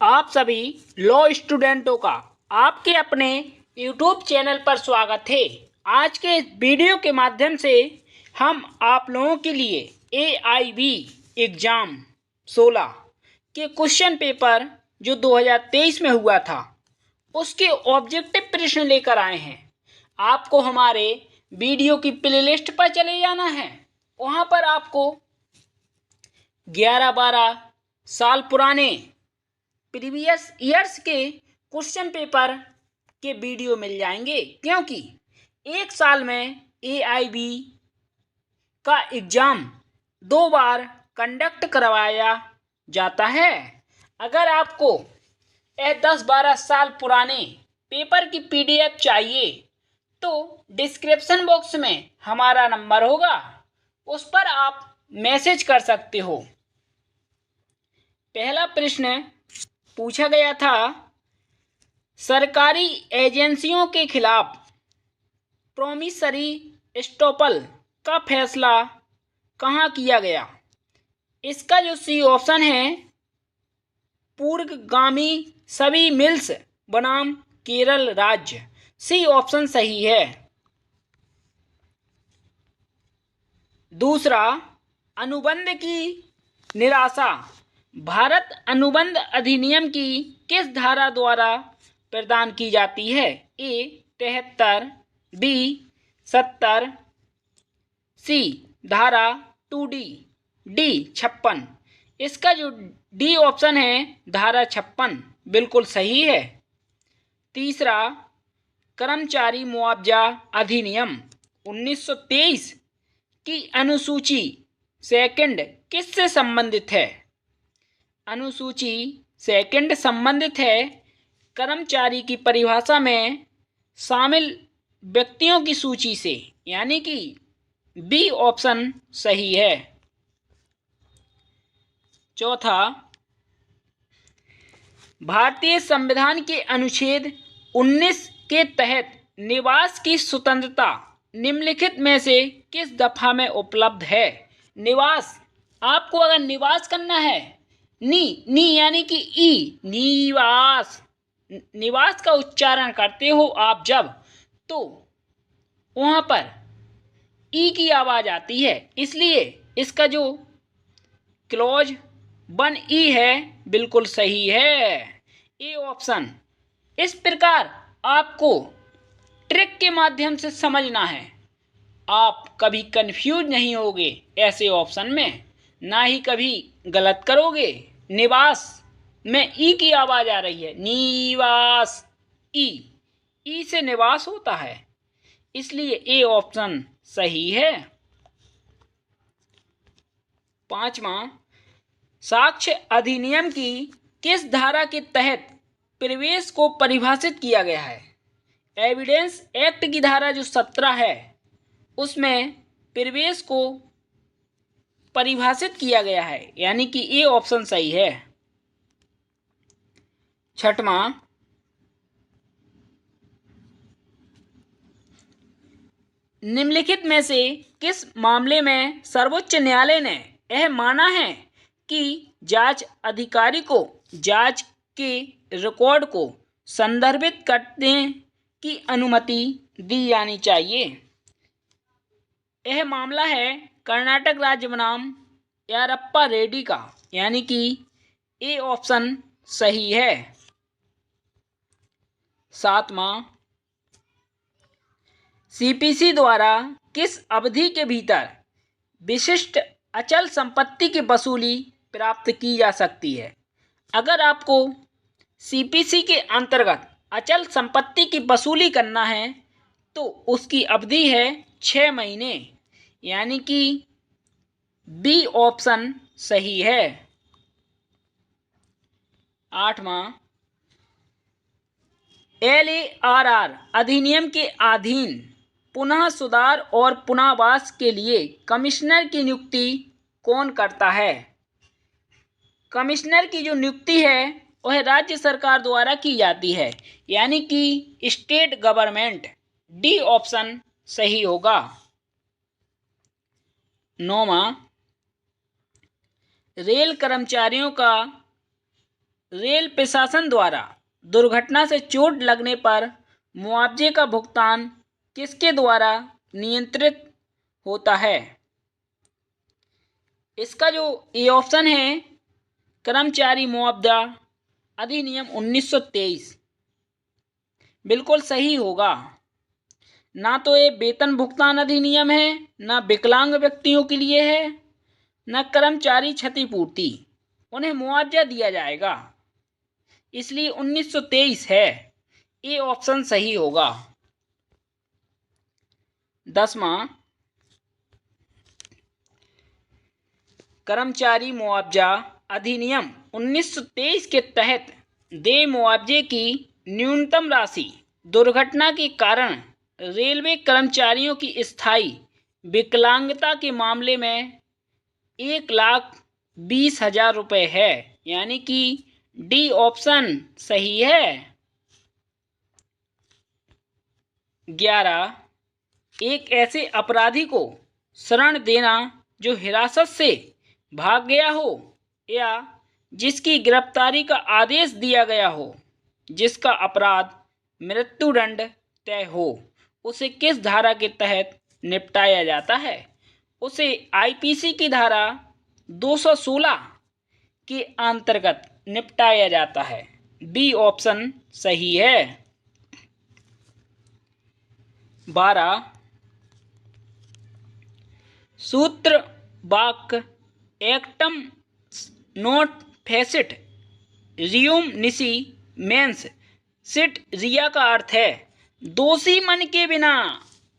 आप सभी लॉ स्टूडेंटों का आपके अपने यूट्यूब चैनल पर स्वागत है। आज के इस वीडियो के माध्यम से हम आप लोगों के लिए AIB एग्ज़ाम 16 के क्वेश्चन पेपर जो 2023 में हुआ था उसके ऑब्जेक्टिव प्रश्न लेकर आए हैं। आपको हमारे वीडियो की प्लेलिस्ट पर चले जाना है। वहाँ पर आपको 11-12 साल पुराने प्रीवियस ईयर्स के क्वेश्चन पेपर के वीडियो मिल जाएंगे, क्योंकि एक साल में AIB का एग्ज़ाम 2 बार कंडक्ट करवाया जाता है। अगर आपको 10-12 साल पुराने पेपर की PDF चाहिए तो डिस्क्रिप्शन बॉक्स में हमारा नंबर होगा, उस पर आप मैसेज कर सकते हो। पहला प्रश्न पूछा गया था, सरकारी एजेंसियों के खिलाफ प्रोमिसरी एस्टॉपल का फैसला कहाँ किया गया? इसका जो सी ऑप्शन है, पूर्वगामी सभी मिल्स बनाम केरल राज्य। सी ऑप्शन सही है। दूसरा, अनुबंध की निराशा भारत अनुबंध अधिनियम की किस धारा द्वारा प्रदान की जाती है? A 73, B 70, C धारा 2D, D 56। इसका जो D ऑप्शन है, धारा 56, बिल्कुल सही है। तीसरा, कर्मचारी मुआवजा अधिनियम 1923 की अनुसूची सेकंड किससे संबंधित है? अनुसूची सेकंड संबंधित है कर्मचारी की परिभाषा में शामिल व्यक्तियों की सूची से, यानी कि B ऑप्शन सही है। चौथा, भारतीय संविधान के अनुच्छेद 19 के तहत निवास की स्वतंत्रता निम्नलिखित में से किस दफा में उपलब्ध है? निवास, आपको अगर निवास करना है, नी यानी कि ई, निवास, निवास का उच्चारण करते हो आप जब, तो वहाँ पर ई की आवाज़ आती है, इसलिए इसका जो क्लॉज 1E है बिल्कुल सही है। A option. इस प्रकार आपको ट्रिक के माध्यम से समझना है, आप कभी कंफ्यूज नहीं होगे ऐसे ऑप्शन में, ना ही कभी गलत करोगे। निवास में ई की आवाज आ रही है, निवास, ई से निवास होता है, इसलिए ए ऑप्शन सही है। पांचवा, साक्ष्य अधिनियम की किस धारा के तहत प्रवेश को परिभाषित किया गया है? एविडेंस एक्ट की धारा जो 17 है उसमें प्रवेश को परिभाषित किया गया है, यानी कि ए ऑप्शन सही है। छठवां, निम्नलिखित में से किस मामले में सर्वोच्च न्यायालय ने यह माना है कि जांच अधिकारी को जांच के रिकॉर्ड को संदर्भित करने की अनुमति दी जानी चाहिए? यह मामला है कर्नाटक राज्य बनाम यारप्पा रेड्डी का, यानी कि ए ऑप्शन सही है। सातवां, CPC द्वारा किस अवधि के भीतर विशिष्ट अचल संपत्ति की वसूली प्राप्त की जा सकती है? अगर आपको CPC के अंतर्गत अचल संपत्ति की वसूली करना है तो उसकी अवधि है 6 महीने, यानी कि B ऑप्शन सही है। आठवां, LARR अधिनियम के अधीन पुनः सुधार और पुनर्वास के लिए कमिश्नर की नियुक्ति कौन करता है? कमिश्नर की जो नियुक्ति है वह राज्य सरकार द्वारा की जाती है, यानी कि स्टेट गवर्नमेंट। डी ऑप्शन सही होगा। नौवां, रेल कर्मचारियों का रेल प्रशासन द्वारा दुर्घटना से चोट लगने पर मुआवजे का भुगतान किसके द्वारा नियंत्रित होता है? इसका जो ए ऑप्शन है, कर्मचारी मुआवजा अधिनियम 1923 बिल्कुल सही होगा। ना तो ये वेतन भुगतान अधिनियम है, ना विकलांग व्यक्तियों के लिए है, ना कर्मचारी क्षतिपूर्ति, उन्हें मुआवजा दिया जाएगा, इसलिए 1923 है। ये ऑप्शन सही होगा। 10वां, कर्मचारी मुआवजा अधिनियम 1923 के तहत देय मुआवजे की न्यूनतम राशि दुर्घटना के कारण रेलवे कर्मचारियों की स्थायी विकलांगता के मामले में 1,20,000 रुपये है, यानी कि डी ऑप्शन सही है। 11, एक ऐसे अपराधी को शरण देना जो हिरासत से भाग गया हो या जिसकी गिरफ्तारी का आदेश दिया गया हो, जिसका अपराध मृत्युदंड तय हो, उसे किस धारा के तहत निपटाया जाता है? उसे आईपीसी की धारा 216 के अंतर्गत निपटाया जाता है। बी ऑप्शन सही है। 12, सूत्र वाक्य एक्टम नोट फेसिट रियूम निसी मेंस सिट रिया का अर्थ है दोषी मन के बिना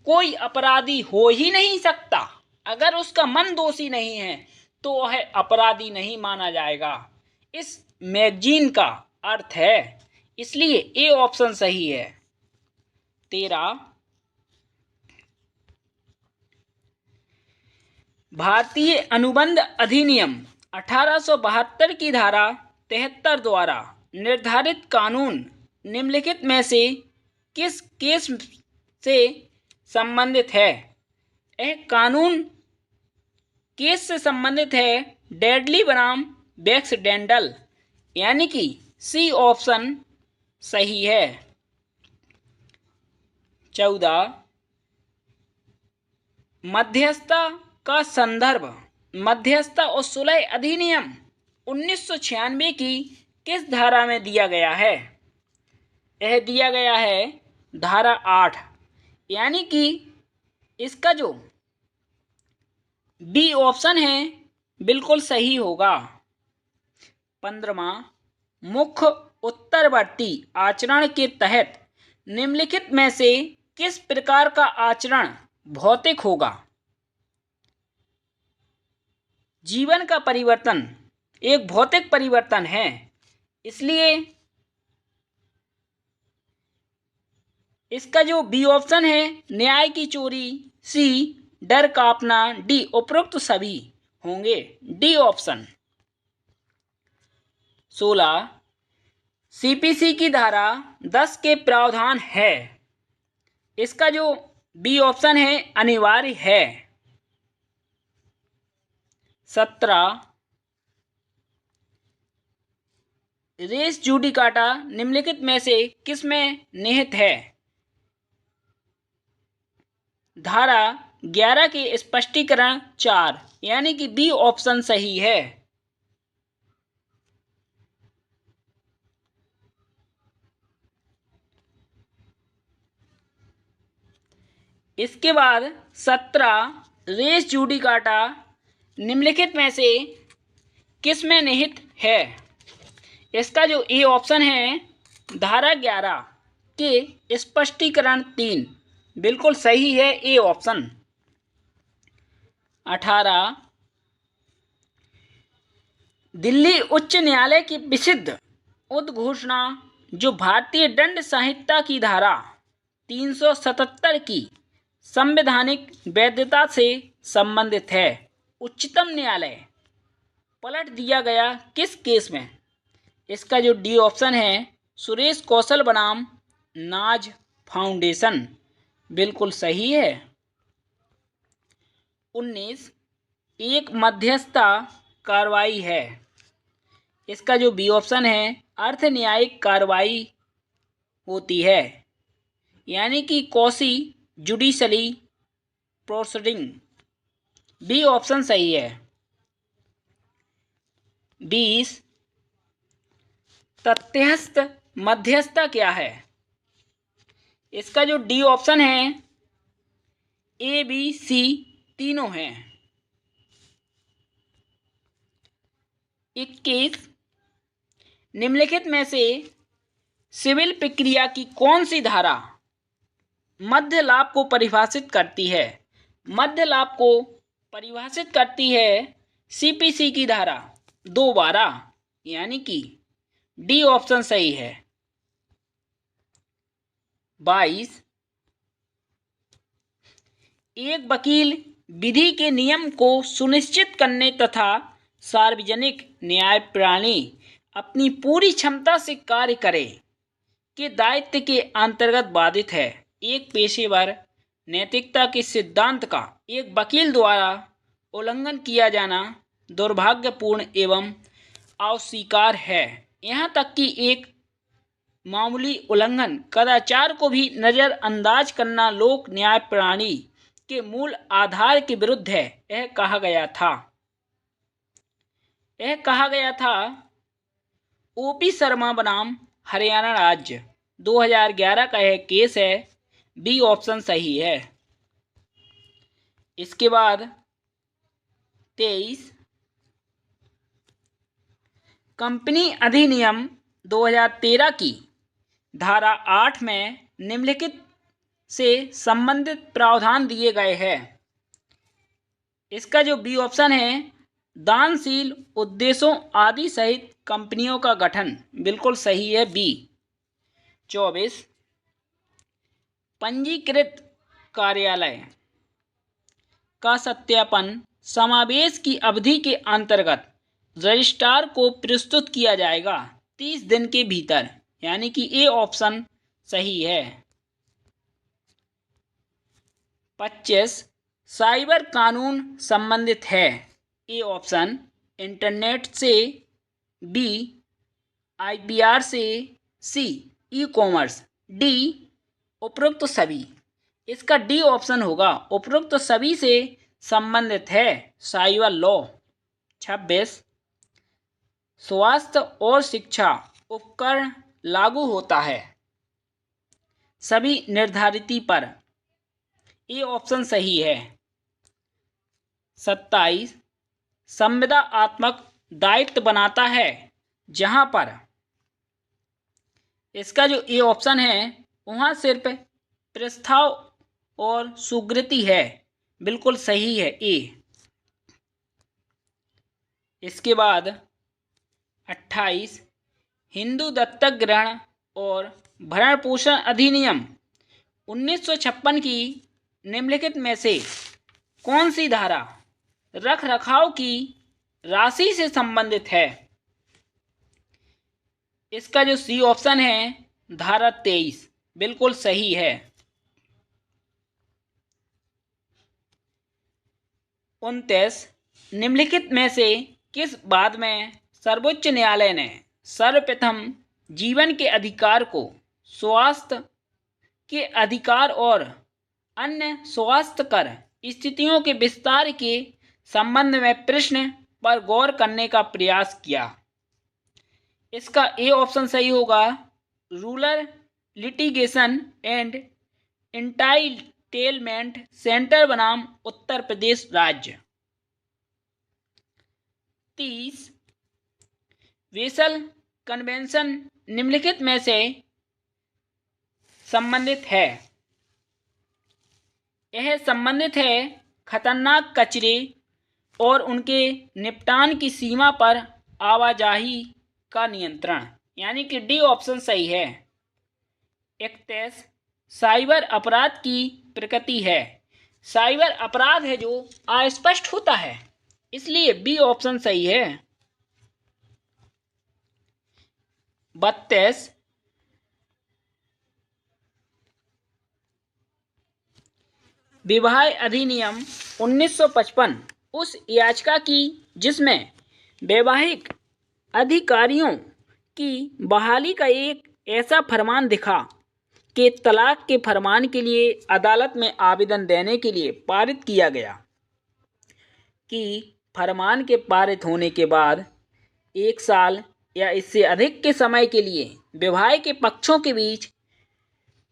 कोई अपराधी हो ही नहीं सकता। अगर उसका मन दोषी नहीं है तो वह अपराधी नहीं माना जाएगा, इस मैगजीन का अर्थ है, इसलिए ए ऑप्शन सही है। 13, भारतीय अनुबंध अधिनियम 1872 की धारा 73 द्वारा निर्धारित कानून निम्नलिखित में से किस केस से संबंधित है? यह कानून केस से संबंधित है डेडली बनाम बैक्सडेंडल, यानी कि सी ऑप्शन सही है। 14, मध्यस्थता का संदर्भ मध्यस्थता और सुलह अधिनियम 1996 की किस धारा में दिया गया है? यह दिया गया है धारा 8, यानी कि इसका जो बी ऑप्शन है बिल्कुल सही होगा। 15वां, मुख्य उत्तरवर्ती आचरण के तहत निम्नलिखित में से किस प्रकार का आचरण भौतिक होगा? जीवन का परिवर्तन एक भौतिक परिवर्तन है, इसलिए इसका जो बी ऑप्शन है न्याय की चोरी, सी डर कांपना, डी उपरोक्त सभी होंगे, डी ऑप्शन। 16, सीपीसी की धारा 10 के प्रावधान है, इसका जो बी ऑप्शन है अनिवार्य है। 17, रेस जूडिकाटा निम्नलिखित में से किस में निहित है? धारा 11 के स्पष्टीकरण 4, यानी कि बी ऑप्शन सही है। इसके बाद 17, रेस जूडिकाटा निम्नलिखित में से किस में निहित है? इसका जो ए ऑप्शन है धारा 11 के स्पष्टीकरण 3 बिल्कुल सही है, ए ऑप्शन। 18, दिल्ली उच्च न्यायालय की विशिष्ट उद्घोषणा जो भारतीय दंड संहिता की धारा 377 की संवैधानिक वैधता से संबंधित है, उच्चतम न्यायालय पलट दिया गया किस केस में? इसका जो डी ऑप्शन है सुरेश कौशल बनाम नाज फाउंडेशन बिल्कुल सही है। 19, एक मध्यस्थता कार्रवाई है, इसका जो बी ऑप्शन है, अर्थ न्यायिक कार्रवाई होती है, यानी कि कौसी जुडिशली प्रोसीडिंग। बी ऑप्शन सही है। 20 तथ्यस्थ मध्यस्थता क्या है? इसका जो डी ऑप्शन है, ए बी सी तीनों हैं। 21 निम्नलिखित में से सिविल प्रक्रिया की कौन सी धारा मध्य लाभ को परिभाषित करती है? मध्य लाभ को परिभाषित करती है सीपीसी की धारा 212, यानी कि डी ऑप्शन सही है। 22 एक वकील विधि के नियम को सुनिश्चित करने तथा सार्वजनिक न्याय प्रणाली अपनी पूरी क्षमता से कार्य करे के दायित्व के अंतर्गत बाधित है। एक पेशेवर नैतिकता के सिद्धांत का एक वकील द्वारा उल्लंघन किया जाना दुर्भाग्यपूर्ण एवं अस्वीकार है। यहाँ तक कि एक मामूली उल्लंघन कदाचार को भी नजरअंदाज करना लोक न्याय प्रणाली के मूल आधार के विरुद्ध है। यह कहा गया था ओपी शर्मा बनाम हरियाणा राज्य 2011 का यह केस है। बी ऑप्शन सही है। इसके बाद 23 कंपनी अधिनियम 2013 की धारा 8 में निम्नलिखित से संबंधित प्रावधान दिए गए हैं। इसका जो बी ऑप्शन है, दानशील उद्देश्यों आदि सहित कंपनियों का गठन, बिल्कुल सही है बी। 24 पंजीकृत कार्यालय का सत्यापन समावेश की अवधि के अंतर्गत रजिस्ट्रार को प्रस्तुत किया जाएगा 30 दिन के भीतर, यानी कि ए ऑप्शन सही है। 25 साइबर कानून संबंधित है। ए ऑप्शन इंटरनेट से, बी आईपीआर से, सी ई कॉमर्स, डी उपरोक्त सभी। इसका डी ऑप्शन होगा, उपरोक्त सभी से संबंधित है साइबर लॉ। 26 स्वास्थ्य और शिक्षा उपकरण लागू होता है सभी निर्धारित पर। ए ऑप्शन सही है। 27 संविदात्मक दायित्व बनाता है जहां पर। इसका जो ए ऑप्शन है, वहां सिर्फ प्रस्ताव और स्वीकृति है, बिल्कुल सही है ए। इसके बाद 28 हिंदू दत्तक ग्रहण और भरण पोषण अधिनियम 1956 की निम्नलिखित में से कौन सी धारा रख रखाव की राशि से संबंधित है? इसका जो सी ऑप्शन है, धारा 23, बिल्कुल सही है। 29 निम्नलिखित में से किस बात में सर्वोच्च न्यायालय ने सर्वप्रथम जीवन के अधिकार को स्वास्थ्य के अधिकार और अन्य स्वास्थ्यकर स्थितियों के विस्तार के संबंध में प्रश्न पर गौर करने का प्रयास किया? इसका ए ऑप्शन सही होगा, rural litigation and entitlement centre बनाम उत्तर प्रदेश राज्य। 30 वेसल कन्वेंशन निम्नलिखित में से संबंधित है। यह संबंधित है खतरनाक कचरे और उनके निपटान की सीमा पर आवाजाही का नियंत्रण, यानी कि डी ऑप्शन सही है। 31 साइबर अपराध की प्रकृति है। साइबर अपराध है जो अस्पष्ट होता है, इसलिए बी ऑप्शन सही है। 32 विवाह अधिनियम 1955 उस याचिका की जिसमें वैवाहिक अधिकारियों की बहाली का एक ऐसा फरमान दिखा कि तलाक के फरमान के लिए अदालत में आवेदन देने के लिए पारित किया गया कि फरमान के पारित होने के बाद 1 साल या इससे अधिक के समय के लिए विवाह के पक्षों के बीच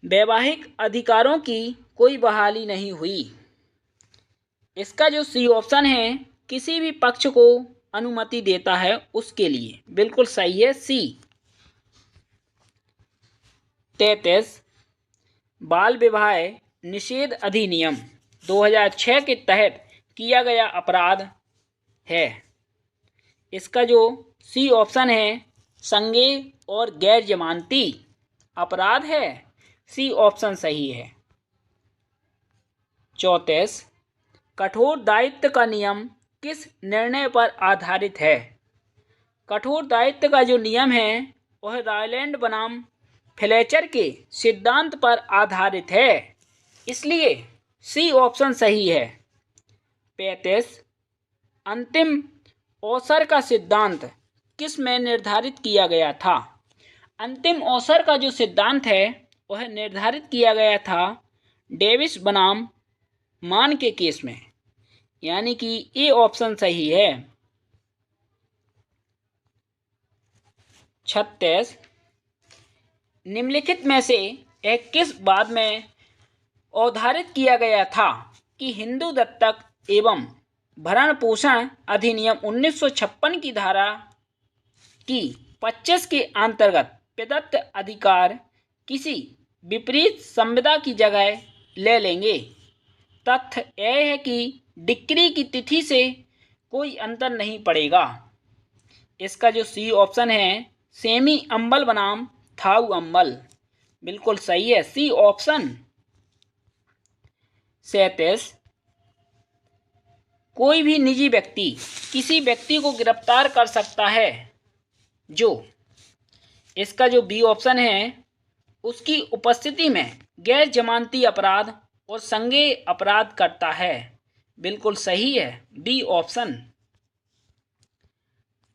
वैवाहिक अधिकारों की कोई बहाली नहीं हुई। इसका जो सी ऑप्शन है किसी भी पक्ष को अनुमति देता है उसके लिए, बिल्कुल सही है सी। 33 बाल विवाह निषेध अधिनियम 2006 के तहत किया गया अपराध है। इसका जो सी ऑप्शन है संज्ञेय और गैर जमानती अपराध है, सी ऑप्शन सही है। 34 कठोर दायित्व का नियम किस निर्णय पर आधारित है? कठोर दायित्व का जो नियम है वह रायलैंड बनाम फ्लेचर के सिद्धांत पर आधारित है, इसलिए सी ऑप्शन सही है। 35 अंतिम अवसर का सिद्धांत किस में निर्धारित किया गया था? अंतिम अवसर का जो सिद्धांत है वह निर्धारित किया गया था डेविस बनाम मान के केस में, यानी कि ए ऑप्शन सही है। 36 निम्नलिखित में से एक किस बात में अवधारित किया गया था कि हिंदू दत्तक एवं भरण पोषण अधिनियम 1956 की धारा की 25 के अंतर्गत प्रदत्त अधिकार किसी विपरीत संविदा की जगह ले लेंगे? तथ्य यह है कि डिक्री की तिथि से कोई अंतर नहीं पड़ेगा। इसका जो सी ऑप्शन है सेमी अम्बल बनाम थाऊ अम्बल, बिल्कुल सही है सी ऑप्शन। 37 कोई भी निजी व्यक्ति किसी व्यक्ति को गिरफ्तार कर सकता है जो, इसका जो बी ऑप्शन है उसकी उपस्थिति में गैर जमानती अपराध और संज्ञेय अपराध करता है, बिल्कुल सही है बी ऑप्शन।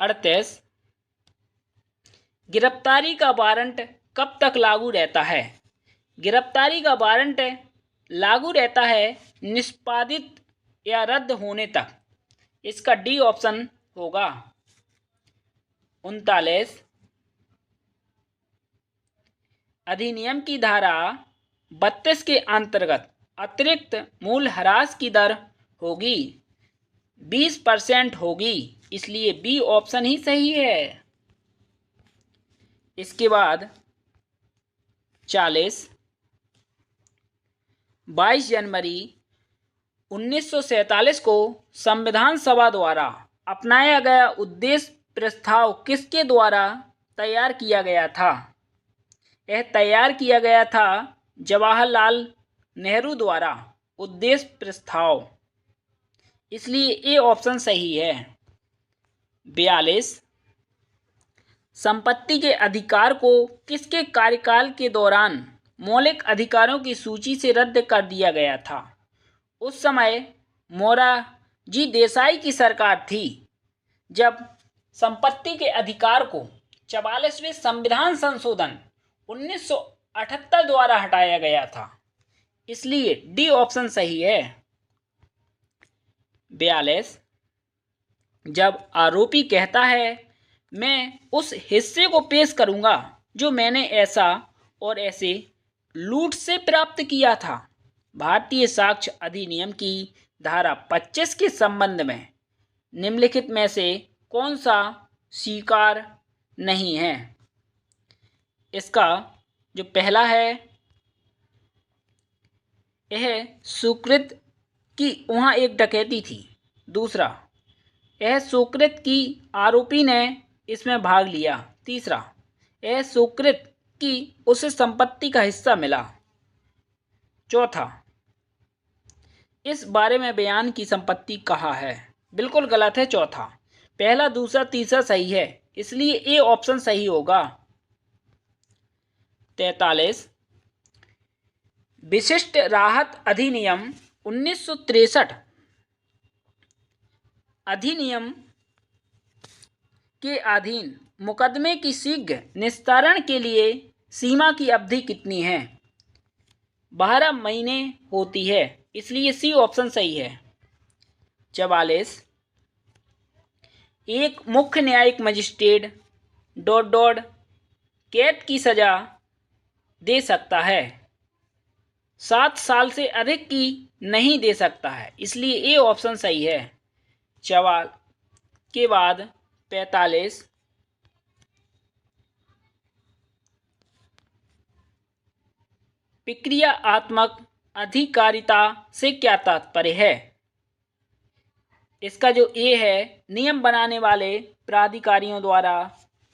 38 गिरफ्तारी का वारंट कब तक लागू रहता है? गिरफ्तारी का वारंट लागू रहता है निष्पादित या रद्द होने तक, इसका डी ऑप्शन होगा। 39 अधिनियम की धारा 32 के अंतर्गत अतिरिक्त मूल्यह्रास की दर होगी 20% होगी, इसलिए बी ऑप्शन ही सही है। इसके बाद 40 22 जनवरी 1947 को संविधान सभा द्वारा अपनाया गया उद्देश्य प्रस्ताव किसके द्वारा तैयार किया गया था? यह तैयार किया गया था जवाहरलाल नेहरू द्वारा उद्देश्य प्रस्ताव, इसलिए ए ऑप्शन सही है। 42 संपत्ति के अधिकार को किसके कार्यकाल के दौरान मौलिक अधिकारों की सूची से रद्द कर दिया गया था? उस समय मोरारजी देसाई की सरकार थी जब संपत्ति के अधिकार को 44वें संविधान संशोधन 1978 द्वारा हटाया गया था, इसलिए डी ऑप्शन सही है। 42 जब आरोपी कहता है मैं उस हिस्से को पेश करूंगा जो मैंने ऐसा और ऐसे लूट से प्राप्त किया था, भारतीय साक्ष्य अधिनियम की धारा 25 के संबंध में निम्नलिखित में से कौन सा स्वीकार नहीं है? इसका जो पहला है यह सुकृत की वहाँ एक डकैती थी। दूसरा, यह सुकृत की आरोपी ने इसमें भाग लिया। तीसरा, यह सुकृत की उसे संपत्ति का हिस्सा मिला। चौथा, इस बारे में बयान की संपत्ति कहाँ है? बिल्कुल गलत है चौथा। पहला, दूसरा, तीसरा सही है, इसलिए ए ऑप्शन सही होगा। 43 विशिष्ट राहत अधिनियम 1963 अधिनियम के अधीन मुकदमे की शीघ्र निस्तारण के लिए सीमा की अवधि कितनी है? 12 महीने होती है, इसलिए सी ऑप्शन सही है। 44, एक मुख्य न्यायिक मजिस्ट्रेट ... कैद की सजा दे सकता है, 7 साल से अधिक की नहीं दे सकता है, इसलिए ए ऑप्शन सही है। सवाल के बाद 45, प्रक्रियात्मक अधिकारिता से क्या तात्पर्य है? इसका जो ए है, नियम बनाने वाले प्राधिकारियों द्वारा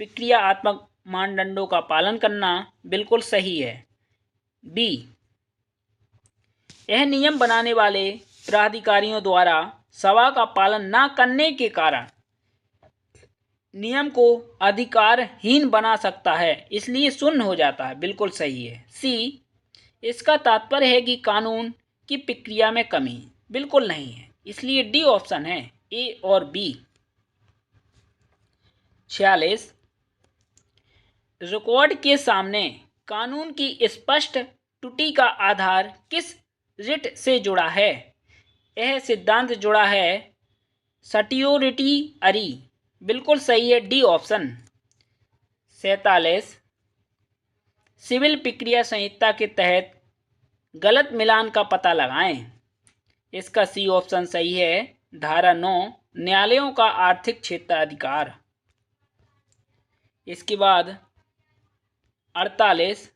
प्रक्रियात्मक मानदंडों का पालन करना, बिल्कुल सही है। बी, यह नियम बनाने वाले प्राधिकारियों द्वारा सभा का पालन न करने के कारण नियम को अधिकारहीन बना सकता है, इसलिए शून्य हो जाता है, बिल्कुल सही है। सी, इसका तात्पर्य है कि कानून की प्रक्रिया में कमी, बिल्कुल नहीं है, इसलिए डी ऑप्शन है, ए और बी। 46, रिकॉर्ड के सामने कानून की स्पष्ट त्रुटि का आधार किस रिट से जुड़ा है? यह सिद्धांत जुड़ा है सर्टियोरिटी, बिल्कुल सही है, डी ऑप्शन। 47, सिविल प्रक्रिया संहिता के तहत गलत मिलान का पता लगाएं, इसका सी ऑप्शन सही है, धारा 9, न्यायालयों का आर्थिक क्षेत्राधिकार। इसके बाद 48,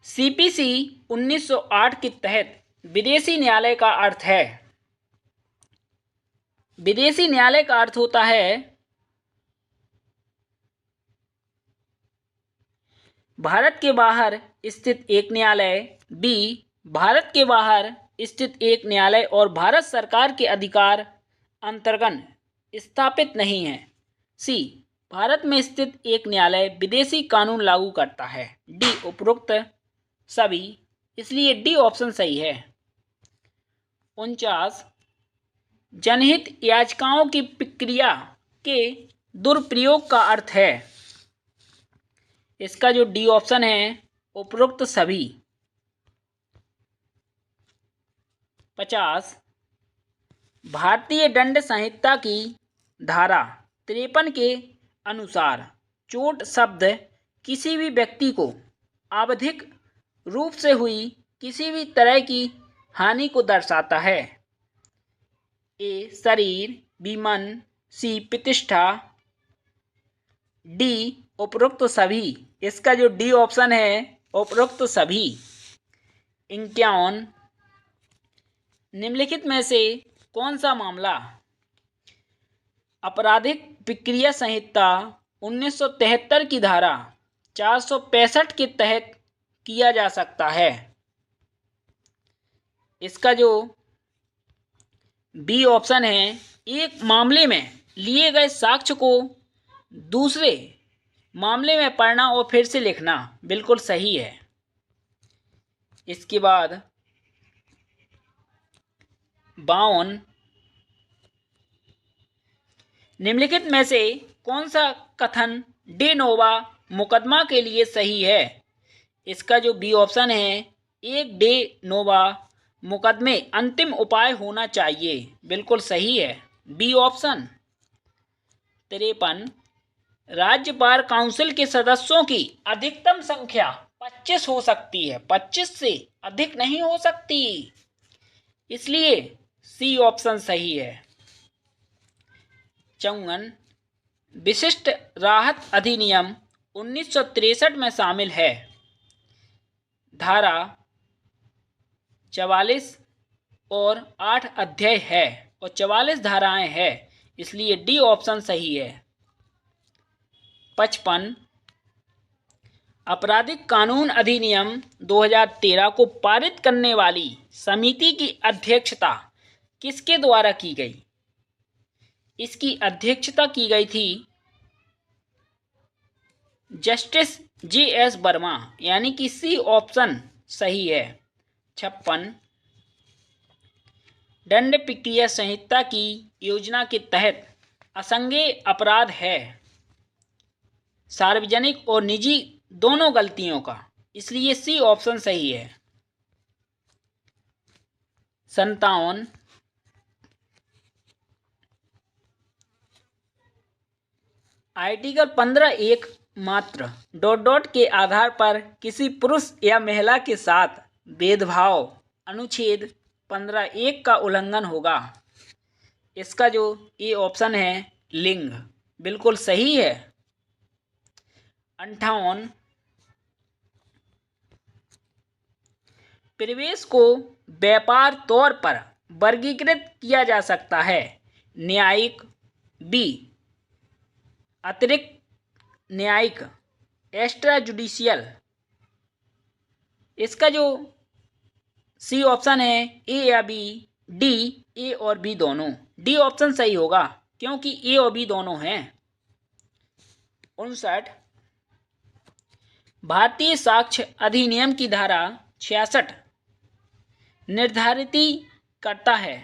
सीपीसी 1908 के तहत विदेशी न्यायालय का अर्थ है। विदेशी न्यायालय का अर्थ होता है भारत के बाहर स्थित एक न्यायालय, बी, भारत के बाहर स्थित एक न्यायालय और भारत सरकार के अधिकार अंतर्गत स्थापित नहीं है, सी, भारत में स्थित एक न्यायालय विदेशी कानून लागू करता है, डी, उपरोक्त सभी, इसलिए डी ऑप्शन सही है। 49, जनहित याचिकाओं की प्रक्रिया के दुरुपयोग का अर्थ है, इसका जो डी ऑप्शन है, उपरोक्त सभी। 50, भारतीय दंड संहिता की धारा 53 के अनुसार चोट शब्द किसी भी व्यक्ति को आवधिक रूप से हुई किसी भी तरह की हानि को दर्शाता है, ए, शरीर, बी, मन, सी, प्रतिष्ठा, डी, उपरोक्त सभी, इसका जो डी ऑप्शन है, उपरोक्त सभी। 51, निम्नलिखित में से कौन सा मामला आपराधिक प्रक्रिया संहिता 1973 की धारा 465 के तहत किया जा सकता है? इसका जो बी ऑप्शन है, एक मामले में लिए गए साक्ष्य को दूसरे मामले में पढ़ना और फिर से लिखना, बिल्कुल सही है। इसके बाद 52, निम्नलिखित में से कौन सा कथन डे नोवा मुकदमा के लिए सही है? इसका जो बी ऑप्शन है, एक डे नोवा मुकदमे अंतिम उपाय होना चाहिए, बिल्कुल सही है, बी ऑप्शन। 53, राज्य बार काउंसिल के सदस्यों की अधिकतम संख्या 25 हो सकती है, 25 से अधिक नहीं हो सकती, इसलिए सी ऑप्शन सही है। 54, विशिष्ट राहत अधिनियम 1963 में शामिल है, धारा 44 और 8 अध्याय है और 44 धाराएं हैं, इसलिए डी ऑप्शन सही है। 55, आपराधिक कानून अधिनियम 2013 को पारित करने वाली समिति की अध्यक्षता किसके द्वारा की गई? इसकी अध्यक्षता की गई थी जस्टिस जे.एस. वर्मा, यानी कि सी ऑप्शन सही है। 56, दंड प्रक्रिया संहिता की योजना के तहत असंज्ञेय अपराध है, सार्वजनिक और निजी दोनों गलतियों का, इसलिए सी ऑप्शन सही है। 57 आर्टिकल 15(1) मात्र डॉट डॉट के आधार पर किसी पुरुष या महिला के साथ भेदभाव अनुच्छेद 15(1) का उल्लंघन होगा। इसका जो ए ऑप्शन है लिंग, बिल्कुल सही है। 58 परिवेश को व्यापार तौर पर वर्गीकृत किया जा सकता है। न्यायिक, बी अतिरिक्त न्यायिक, एक्स्ट्रा जुडिशियल। इसका जो सी ऑप्शन है ए या बी, डी, ए और बी दोनों। डी ऑप्शन सही होगा क्योंकि ए और बी दोनों हैं। 59 भारतीय साक्ष्य अधिनियम की धारा 66 निर्धारित करता है।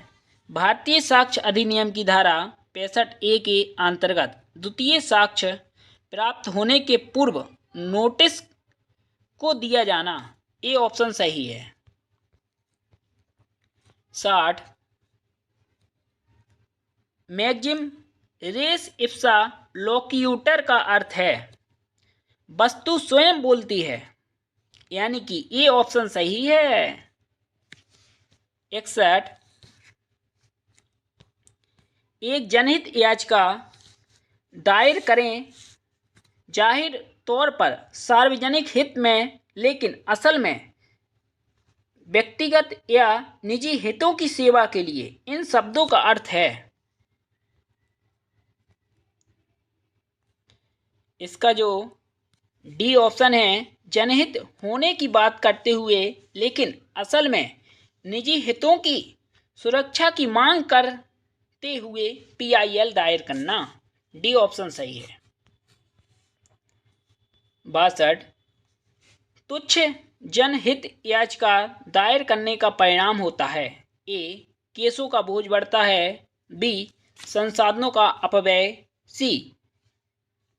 भारतीय साक्ष्य अधिनियम की धारा 65(a) के अंतर्गत द्वितीय साक्ष्य प्राप्त होने के पूर्व नोटिस को दिया जाना। ए ऑप्शन सही है। 60 मैक्सिम रेस इप्सा लोक्यूटर का अर्थ है वस्तु स्वयं बोलती है, यानी कि ए ऑप्शन सही है। 61 एक जनहित याचिका दायर करें जाहिर तौर पर सार्वजनिक हित में, लेकिन असल में व्यक्तिगत या निजी हितों की सेवा के लिए। इन शब्दों का अर्थ है। इसका जो डी ऑप्शन है जनहित होने की बात करते हुए लेकिन असल में निजी हितों की सुरक्षा की मांग करते हुए PIL दायर करना। डी ऑप्शन सही है। 62 तुच्छ जनहित याचिका दायर करने का परिणाम होता है। ए केसों का बोझ बढ़ता है, बी संसाधनों का अपव्यय, सी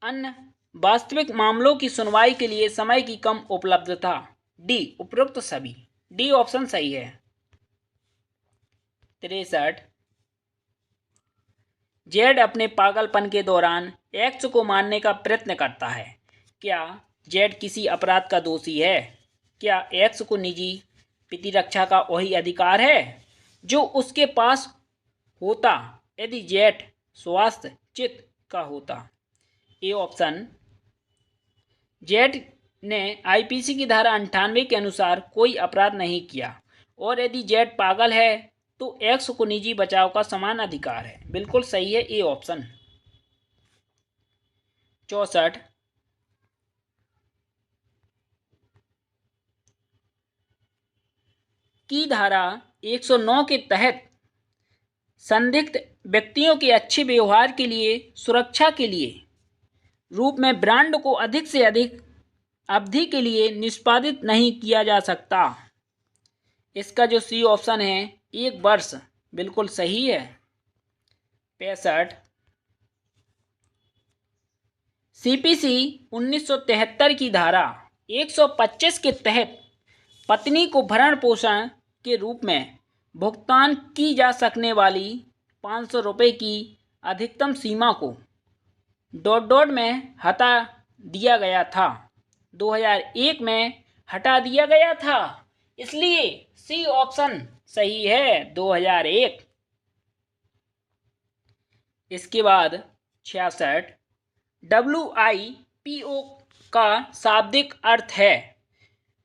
अन्य वास्तविक मामलों की सुनवाई के लिए समय की कम उपलब्धता, डी उपरोक्त सभी। डी ऑप्शन सही है। 63 जेड अपने पागलपन के दौरान एक्स को मारने का प्रयत्न करता है। क्या जेड किसी अपराध का दोषी है? क्या एक्स को निजी प्रतिरक्षा का वही अधिकार है जो उसके पास होता यदि जेड स्वास्थ्य चित्त का होता? ए ऑप्शन जेड ने IPC की धारा 98 के अनुसार कोई अपराध नहीं किया और यदि जेड पागल है तो एक्स को निजी बचाव का समान अधिकार है। बिल्कुल सही है ए ऑप्शन। 64 की धारा 109 के तहत संदिग्ध व्यक्तियों के अच्छे व्यवहार के लिए सुरक्षा के लिए रूप में ब्रांड को अधिक से अधिक अवधि के लिए निष्पादित नहीं किया जा सकता। इसका जो सी ऑप्शन है 1 वर्ष, बिल्कुल सही है। 65 CPC 1973 की धारा 125 के तहत पत्नी को भरण पोषण के रूप में भुगतान की जा सकने वाली 500 रुपये की अधिकतम सीमा को डॉट डॉट में हटा दिया गया था। 2001 में हटा दिया गया था, इसलिए सी ऑप्शन सही है 2001। इसके बाद 66 WIPO का शाब्दिक अर्थ है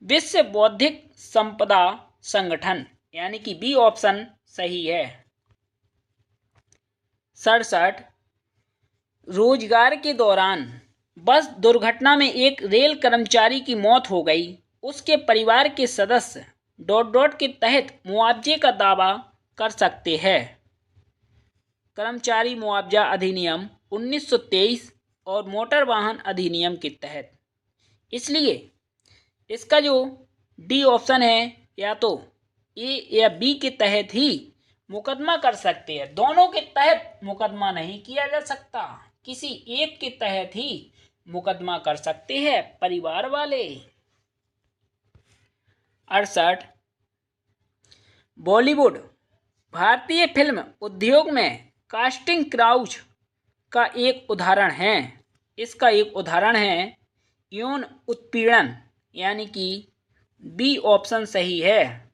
विश्व बौद्धिक संपदा संगठन, यानी कि बी ऑप्शन सही है। 67 रोजगार के दौरान बस दुर्घटना में एक रेल कर्मचारी की मौत हो गई, उसके परिवार के सदस्य डॉट डॉट के तहत मुआवजे का दावा कर सकते हैं। कर्मचारी मुआवजा अधिनियम 1923 और मोटर वाहन अधिनियम के तहत। इसलिए इसका जो डी ऑप्शन है या तो ए या बी के तहत ही मुकदमा कर सकते हैं। दोनों के तहत मुकदमा नहीं किया जा सकता, किसी एक के तहत ही मुकदमा कर सकते हैं परिवार वाले। 68 बॉलीवुड भारतीय फिल्म उद्योग में कास्टिंग क्राउच का एक उदाहरण है। इसका एक उदाहरण है यौन उत्पीड़न, यानी कि बी ऑप्शन सही है।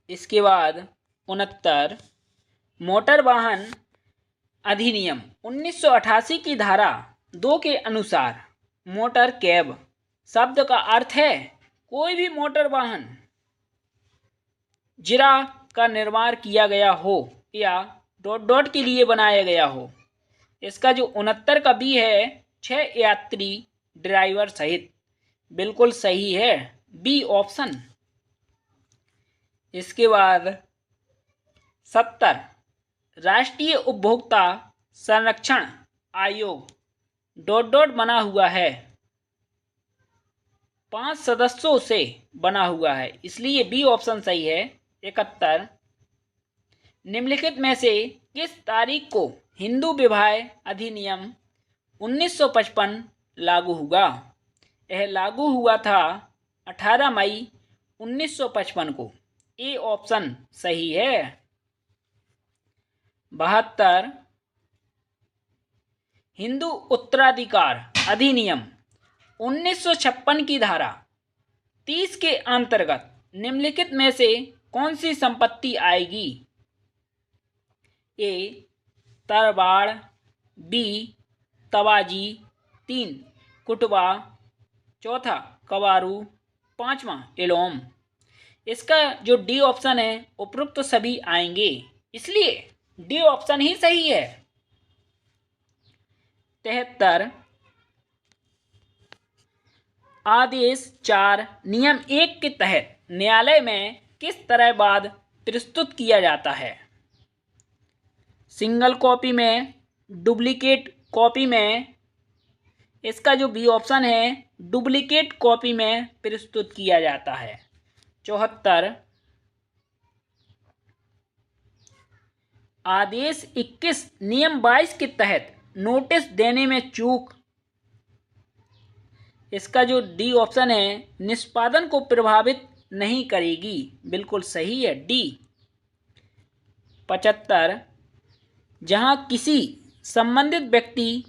इसके बाद 69 मोटर वाहन अधिनियम 1988 की धारा 2 के अनुसार मोटर कैब शब्द का अर्थ है कोई भी मोटर वाहन जिरा का निर्माण किया गया हो या डॉट डॉट के लिए बनाया गया हो। इसका जो 69 का बी है 6 यात्री ड्राइवर सहित, बिल्कुल सही है बी ऑप्शन। इसके बाद 70 राष्ट्रीय उपभोक्ता संरक्षण आयोग डॉट डॉट बना हुआ है, 5 सदस्यों से बना हुआ है, इसलिए बी ऑप्शन सही है। 71 निम्नलिखित में से किस तारीख को हिंदू विवाह अधिनियम 1955 लागू हुआ? यह लागू हुआ था 18 मई 1955 को, ए ऑप्शन सही है। 72 हिंदू उत्तराधिकार अधिनियम 1956 की धारा 30 के अंतर्गत निम्नलिखित में से कौन सी संपत्ति आएगी? ए तरवाड़, बी तवाजी, 3 कुटवा, चौथा कवारू, 5वां इलोम। इसका जो डी ऑप्शन है उपरोक्त तो सभी आएंगे, इसलिए डी ऑप्शन ही सही है। 73 आदेश 4 नियम 1 के तहत न्यायालय में किस तरह वाद प्रस्तुत किया जाता है? सिंगल कॉपी में, डुप्लीकेट कॉपी में। इसका जो बी ऑप्शन है डुप्लीकेट कॉपी में प्रस्तुत किया जाता है। 74 आदेश 21 नियम 22 के तहत नोटिस देने में चूक। इसका जो डी ऑप्शन है निष्पादन को प्रभावित नहीं करेगी, बिल्कुल सही है डी। 75 जहां किसी संबंधित व्यक्ति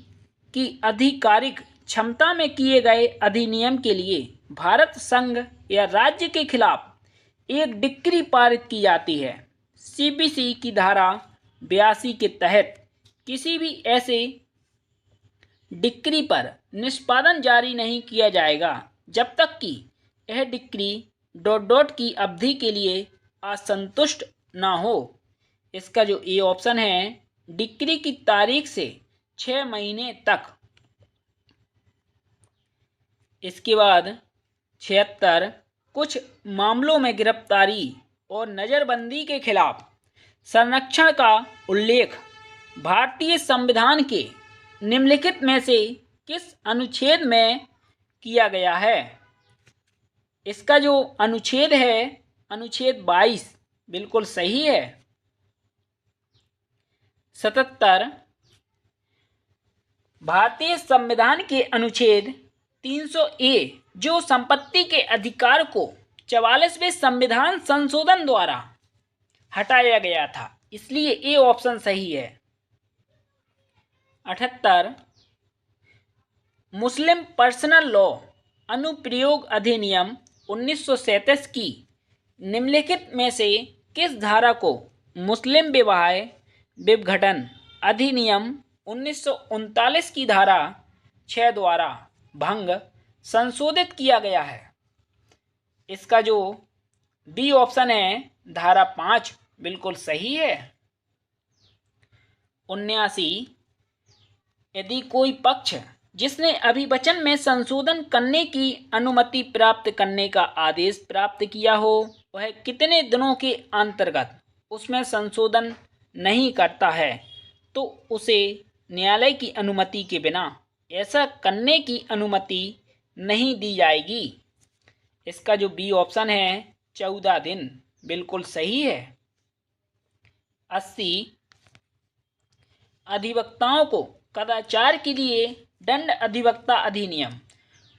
की आधिकारिक क्षमता में किए गए अधिनियम के लिए भारत संघ या राज्य के खिलाफ एक डिक्री पारित की जाती है, सीपीसी की धारा 82 के तहत किसी भी ऐसे डिक्री पर निष्पादन जारी नहीं किया जाएगा जब तक कि यह डिक्री डॉट डॉट की अवधि के लिए असंतुष्ट ना हो। इसका जो ए ऑप्शन है डिक्री की तारीख से 6 महीने तक। इसके बाद 76 कुछ मामलों में गिरफ्तारी और नज़रबंदी के खिलाफ संरक्षण का उल्लेख भारतीय संविधान के निम्नलिखित में से किस अनुच्छेद में किया गया है? इसका जो अनुच्छेद है अनुच्छेद 22, बिल्कुल सही है। 77 भारतीय संविधान के अनुच्छेद 300 ए जो संपत्ति के अधिकार को 44वें संविधान संशोधन द्वारा हटाया गया था, इसलिए ए ऑप्शन सही है। 78 मुस्लिम पर्सनल लॉ अनुप्रयोग अधिनियम 1937 की निम्नलिखित में से किस धारा को मुस्लिम विवाह विघटन अधिनियम 1939 की धारा 6 द्वारा भंग संशोधित किया गया है? इसका जो बी ऑप्शन है धारा 5, बिल्कुल सही है। 79 यदि कोई पक्ष जिसने अभिवचन में संशोधन करने की अनुमति प्राप्त करने का आदेश प्राप्त किया हो वह कितने दिनों के अंतर्गत उसमें संशोधन नहीं करता है तो उसे न्यायालय की अनुमति के बिना ऐसा करने की अनुमति नहीं दी जाएगी। इसका जो बी ऑप्शन है 14 दिन, बिल्कुल सही है। 80 अधिवक्ताओं को कदाचार के लिए दंड अधिवक्ता अधिनियम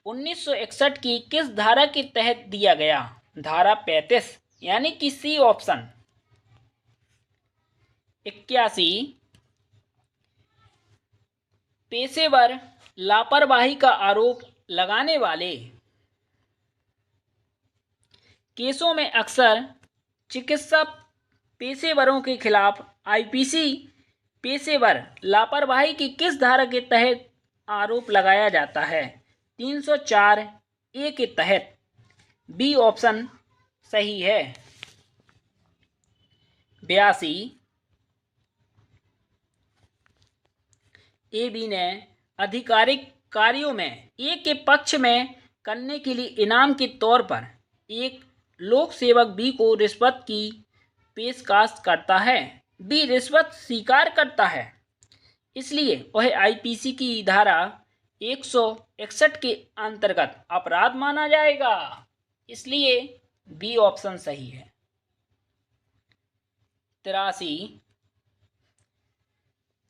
1961 की किस धारा के तहत दिया गया? धारा 35, यानी कि सी ऑप्शन। 81 पेशेवर लापरवाही का आरोप लगाने वाले केसों में अक्सर चिकित्सा पेशेवरों के खिलाफ आईपीसी पेशेवर लापरवाही की किस धारा के तहत आरोप लगाया जाता है? 304 ए के तहत। बी ऑप्शन सही है। 82 ए बी ने आधिकारिक कार्यों में ए के पक्ष में करने के लिए इनाम के तौर पर एक लोक सेवक बी को रिश्वत की पेशकश करता है। बी रिश्वत स्वीकार करता है, इसलिए वह आईपीसी की धारा 161 के अंतर्गत अपराध माना जाएगा, इसलिए बी ऑप्शन सही है। 83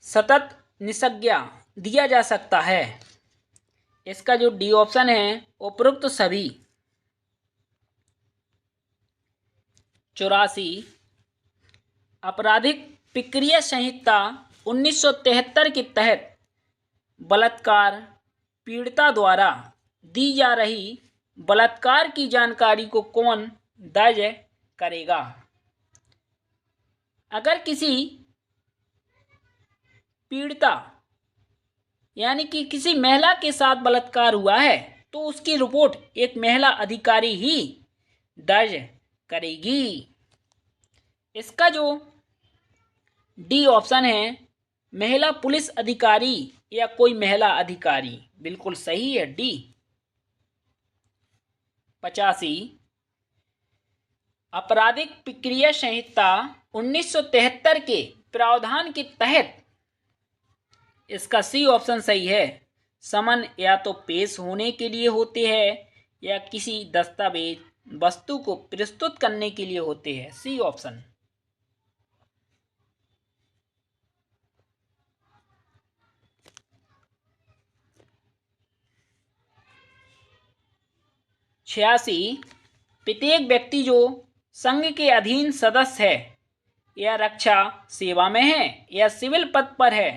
सतत निषेधाज्ञा दिया जा सकता है। इसका जो डी ऑप्शन है उपरोक्त सभी। 84 आपराधिक प्रक्रिया संहिता 1973 के तहत बलात्कार पीड़िता द्वारा दी जा रही बलात्कार की जानकारी को कौन दर्ज करेगा? अगर किसी पीड़िता यानी कि किसी महिला के साथ बलात्कार हुआ है तो उसकी रिपोर्ट एक महिला अधिकारी ही दर्ज करेगी। इसका जो डी ऑप्शन है महिला पुलिस अधिकारी या कोई महिला अधिकारी, बिल्कुल सही है डी। 85 आपराधिक प्रक्रिया संहिता 1973 के प्रावधान के तहत इसका सी ऑप्शन सही है। समन या तो पेश होने के लिए होते हैं या किसी दस्तावेज वस्तु को प्रस्तुत करने के लिए होते हैं, सी ऑप्शन। 86 प्रत्येक व्यक्ति जो संघ के अधीन सदस्य है या रक्षा सेवा में है या सिविल पद पर है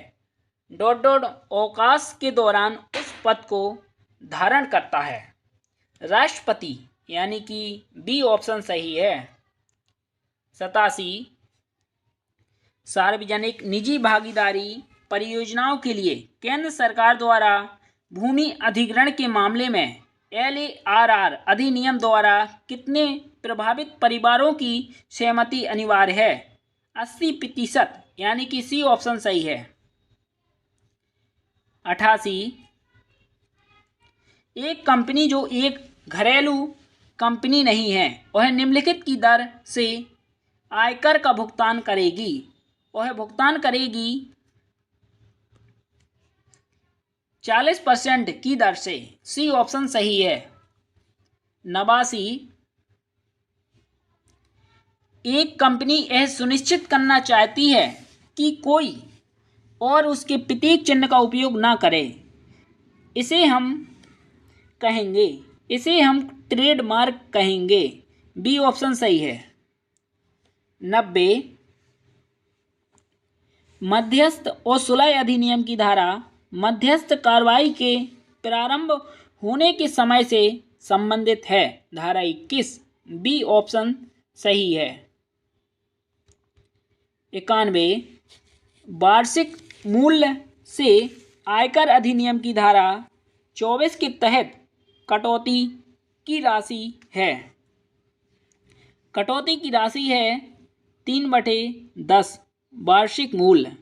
अवकाश के दौरान उस पद को धारण करता है। राष्ट्रपति यानी कि बी ऑप्शन सही है। 87 सार्वजनिक निजी भागीदारी परियोजनाओं के लिए केंद्र सरकार द्वारा भूमि अधिग्रहण के मामले में LARR अधिनियम द्वारा कितने प्रभावित परिवारों की सहमति अनिवार्य है? 80% यानी कि सी ऑप्शन सही है। 88 एक कंपनी जो एक घरेलू कंपनी नहीं है वह निम्नलिखित की दर से आयकर का भुगतान करेगी। वह भुगतान करेगी 40% की दर से, सी ऑप्शन सही है। 89 एक कंपनी यह सुनिश्चित करना चाहती है कि कोई और उसके प्रतीक चिन्ह का उपयोग ना करे। इसे हम ट्रेडमार्क कहेंगे, बी ऑप्शन सही है। 90 मध्यस्थ और सुलह अधिनियम की धारा मध्यस्थ कार्रवाई के प्रारंभ होने के समय से संबंधित है। धारा 21, बी ऑप्शन सही है। 91 वार्षिक मूल्य से आयकर अधिनियम की धारा 24 के तहत कटौती की राशि है। कटौती की राशि है 3/10 वार्षिक मूल्य,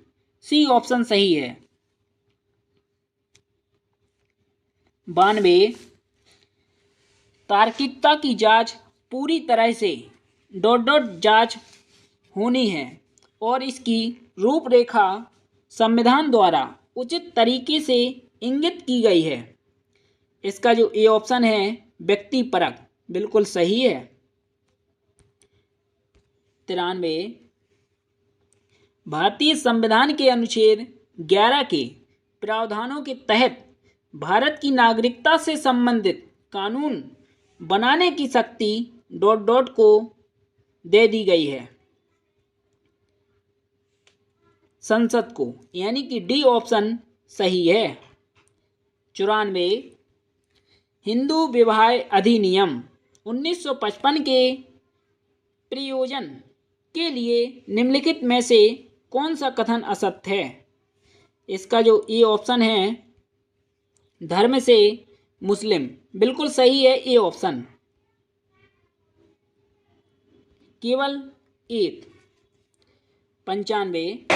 सी ऑप्शन सही है। 92 तार्किकता की जांच पूरी तरह से जांच होनी है और इसकी रूपरेखा संविधान द्वारा उचित तरीके से इंगित की गई है। इसका जो ए ऑप्शन है व्यक्तिपरक, बिल्कुल सही है। 93 भारतीय संविधान के अनुच्छेद 11 के प्रावधानों के तहत भारत की नागरिकता से संबंधित कानून बनाने की शक्ति ... को दे दी गई है संसद को, यानी कि डी ऑप्शन सही है। 94 हिंदू विवाह अधिनियम 1955 के प्रयोजन के लिए निम्नलिखित में से कौन सा कथन असत्य है? इसका जो ए ऑप्शन है, धर्म से मुस्लिम, बिल्कुल सही है ए ऑप्शन, केवल एक। 95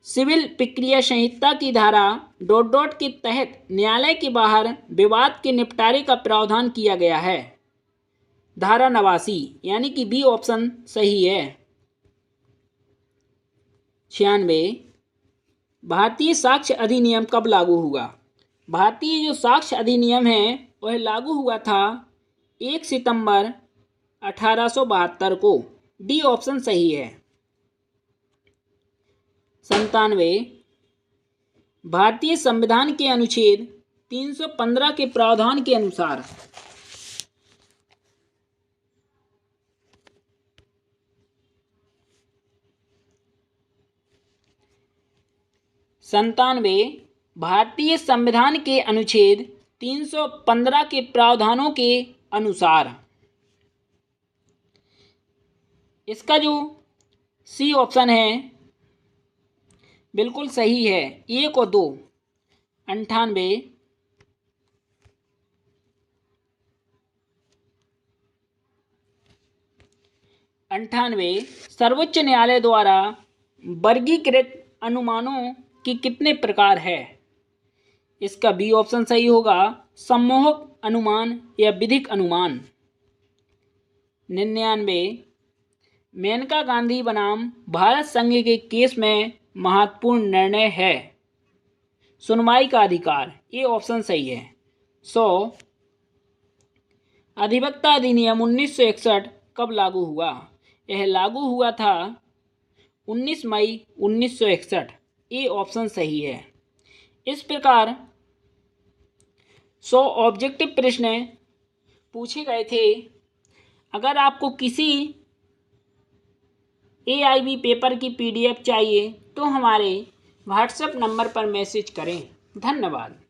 सिविल प्रक्रिया संहिता की धारा ... के तहत न्यायालय के बाहर विवाद के निपटारे का प्रावधान किया गया है। धारा 89, यानी कि बी ऑप्शन सही है। 96 भारतीय साक्ष्य अधिनियम कब लागू हुआ? भारतीय जो साक्ष्य अधिनियम है वह लागू हुआ था 1 सितंबर 1872 को, डी ऑप्शन सही है। 97 भारतीय संविधान के अनुच्छेद 315 के प्रावधान के अनुसार भारतीय संविधान के अनुच्छेद 315 के प्रावधानों के अनुसार इसका जो सी ऑप्शन है बिल्कुल सही है, 1 और 2। 98 सर्वोच्च न्यायालय द्वारा वर्गीकृत अनुमानों की कितने प्रकार है? इसका बी ऑप्शन सही होगा, सम्मोहक अनुमान या विधिक अनुमान। 99 मेनका गांधी बनाम भारत संघ के केस में महत्वपूर्ण निर्णय है। सुनवाई का अधिकार, ये ऑप्शन सही है। 100 अधिवक्ता अधिनियम 1961 कब लागू हुआ? यह लागू हुआ था 19 मई 1961, ये ऑप्शन सही है। इस प्रकार 100 ऑब्जेक्टिव प्रश्न पूछे गए थे। अगर आपको किसी AIB पेपर की PDF चाहिए तो हमारे व्हाट्सएप नंबर पर मैसेज करें। धन्यवाद।